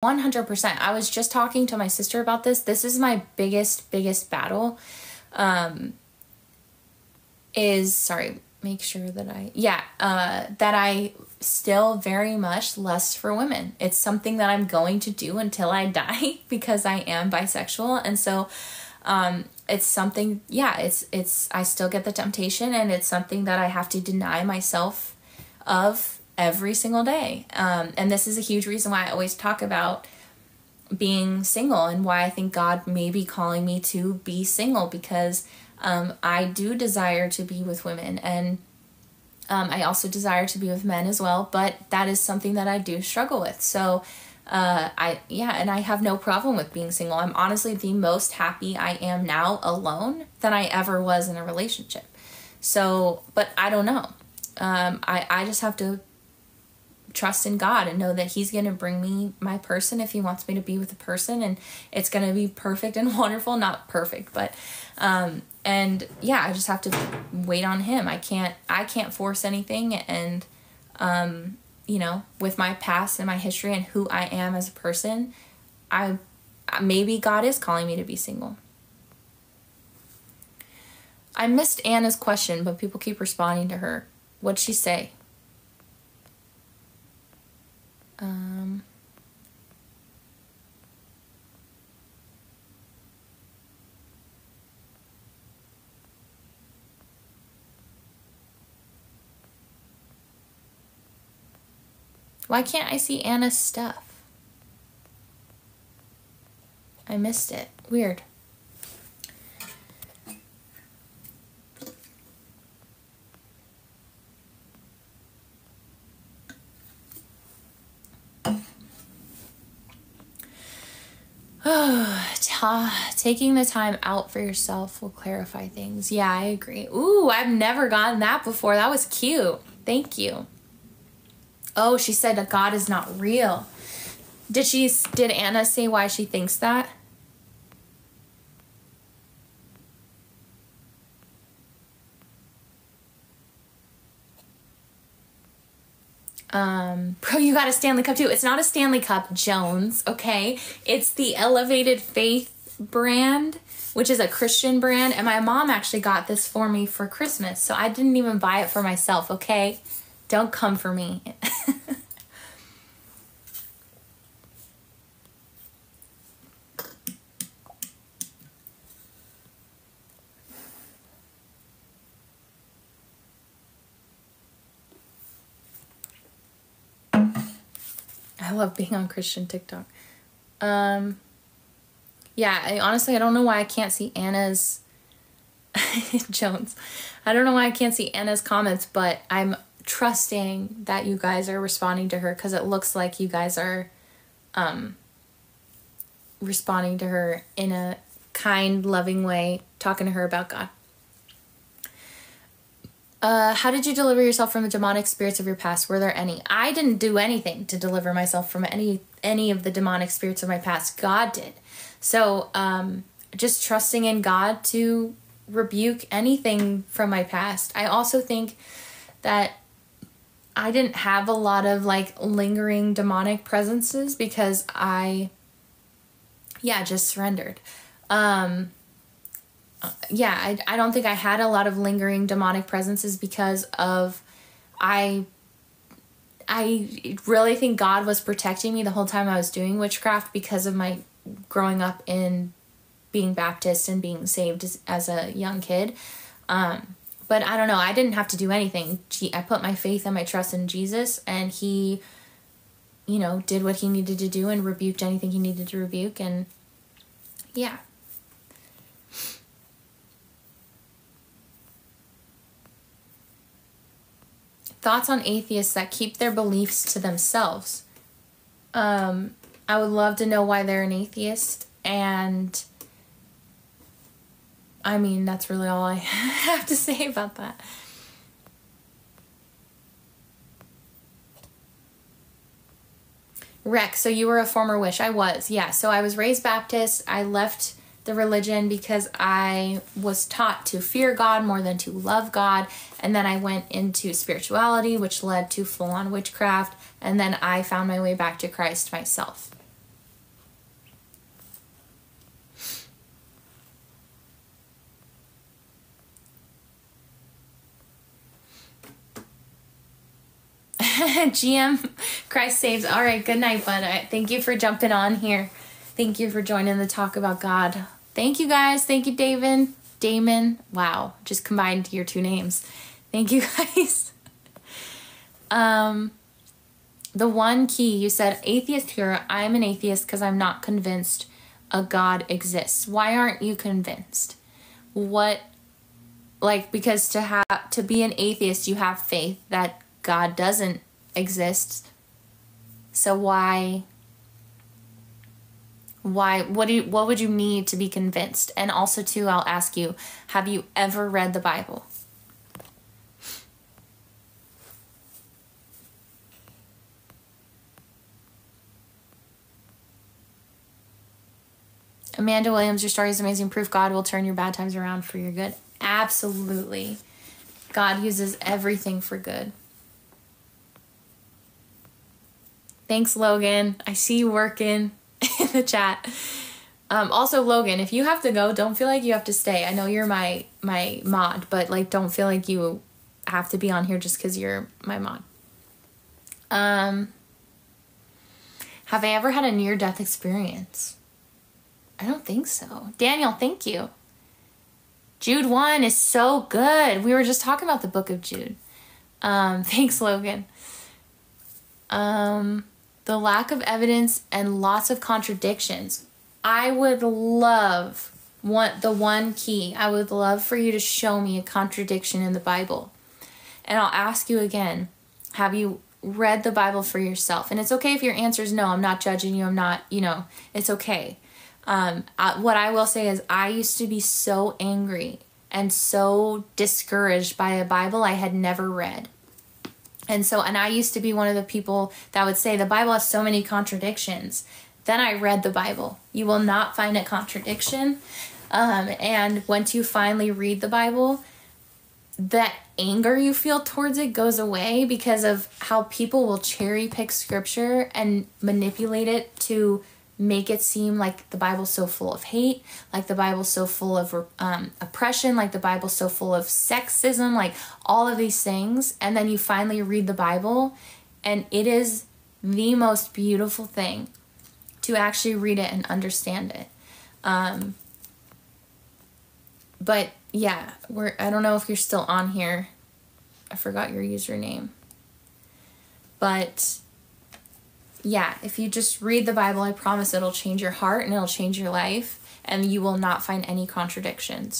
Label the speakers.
Speaker 1: 100%. I was just talking to my sister about this. This is my biggest battle. Make sure that that I still very much lust for women. It's something that I'm going to do until I die because I am bisexual. And so, it's something, I still get the temptation, and it's something that I have to deny myself of every single day. And this is a huge reason why I always talk about being single and why I think God may be calling me to be single, because I do desire to be with women, and I also desire to be with men as well, but that is something that I do struggle with. So and I have no problem with being single. I'm honestly the most happy I am now alone than I ever was in a relationship. So, but I don't know. I just have to trust in God and know that He's going to bring me my person if He wants me to be with a person, and it's going to be perfect and wonderful. Not perfect, but I just have to wait on Him. I can't force anything, and with my past and my history and who I am as a person, maybe God is calling me to be single. I missed Anna's question, but people keep responding to her. What'd she say? Why can't I see Anna's stuff? I missed it. Weird. Taking the time out for yourself will clarify things. Yeah, I agree. Ooh, I've never gotten that before. That was cute. Thank you. Oh, she said that God is not real. Did Anna say why she thinks that? Bro, you got a Stanley Cup too. It's not a Stanley Cup, Jones, okay? It's the Elevated Faith brand, which is a Christian brand, and my mom actually got this for me for Christmas, so I didn't even buy it for myself, okay? Don't come for me. I love being on Christian TikTok. Honestly, I don't know why I can't see Anna's Jones. I don't know why I can't see Anna's comments, but I'm trusting that you guys are responding to her, because it looks like you guys are responding to her in a kind, loving way, talking to her about God. How did you deliver yourself from the demonic spirits of your past? Were there any? I didn't do anything to deliver myself from any of the demonic spirits of my past. God did. So just trusting in God to rebuke anything from my past. I also think that I didn't have a lot of lingering demonic presences because I just surrendered. I don't think I had a lot of lingering demonic presences because of I really think God was protecting me the whole time I was doing witchcraft because of my growing up in being Baptist and being saved as a young kid. But I don't know. I didn't have to do anything. I put my faith and my trust in Jesus, and He, did what He needed to do and rebuked anything He needed to rebuke. And yeah. Thoughts on atheists that keep their beliefs to themselves. I would love to know why they're an atheist, and I mean, that's really all I have to say about that. Rex, so you were a former witch. I was, yeah. So I was raised Baptist. I left the religion because I was taught to fear God more than to love God. And then I went into spirituality, which led to full-on witchcraft. And then I found my way back to Christ myself. GM Christ saves. All right, good night, bud. Thank you for jumping on here. Thank you for joining the talk about God. Thank you, guys. Thank you, Damon. Wow, just combined your two names. Thank you, guys. The one key, you said, atheist here. I am an atheist because I'm not convinced a God exists. Why aren't you convinced? What, like, because to be an atheist, you have faith that God doesn't exist. So why, what would you need to be convinced? And also too, I'll ask you, have you ever read the Bible? Amanda Williams, your story is amazing. Proof God will turn your bad times around for your good. Absolutely. God uses everything for good. Thanks, Logan. I see you working in the chat. Also, Logan, if you have to go, don't feel like you have to stay. I know you're my mod, but like, don't feel like you have to be on here just because you're my mod. Have I ever had a near-death experience? I don't think so. Daniel, thank you. Jude 1 is so good. We were just talking about the book of Jude. Thanks, Logan. The lack of evidence and lots of contradictions. I would love, the one key, I would love for you to show me a contradiction in the Bible. And I'll ask you again, have you read the Bible for yourself? And it's okay if your answer is no. I'm not judging you. I'm not, it's okay. What I will say is I used to be so angry and so discouraged by a Bible I had never read. And I used to be one of the people that would say the Bible has so many contradictions. Then I read the Bible. You will not find a contradiction. And once you finally read the Bible, that anger you feel towards it goes away because of how people will cherry pick scripture and manipulate it to make it seem like the Bible's so full of hate, like the Bible's so full of oppression, like the Bible's so full of sexism, like all of these things. And then you finally read the Bible, and it is the most beautiful thing to actually read it and understand it. But yeah, I don't know if you're still on here. I forgot your username. But yeah, if you just read the Bible, I promise it'll change your heart and it'll change your life, and you will not find any contradictions.